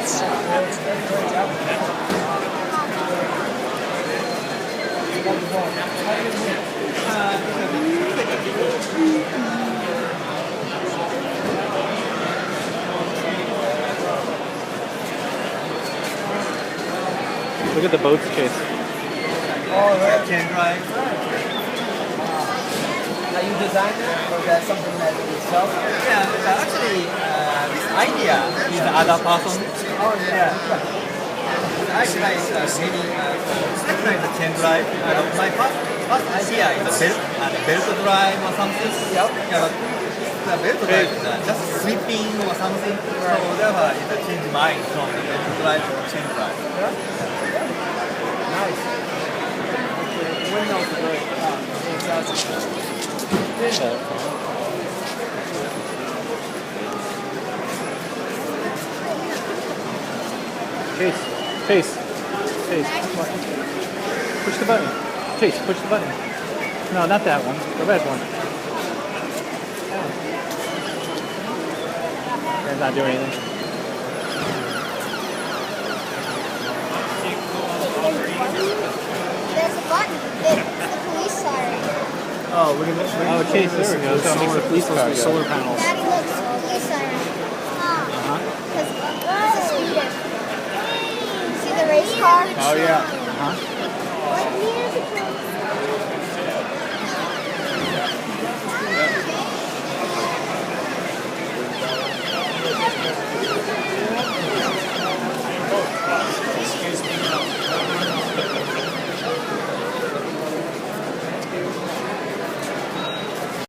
Look at the boats, Chase. Oh, right. Can drive. Are you designer or that's something that you sell? Yeah, actually, this idea is other person. Oh, yeah. Actually, maybe recognize the chain drive. My first idea is a belt drive or something. Yep. Yeah, but the belt drive is just sweeping or something. So therefore, it changed mind from the belt drive to chain drive. Yeah. Nice. Windmills are great. Fantastic. Chase. Push the button. Chase, push the button. No, not that one. The red one. It's not doing anything. There's a button. It's the police siren. Oh, Chase, there we go. So it makes the police car go. Solar panels. Daddy, look, it's the police siren. Because it's a speeder. See the race car? Oh, yeah.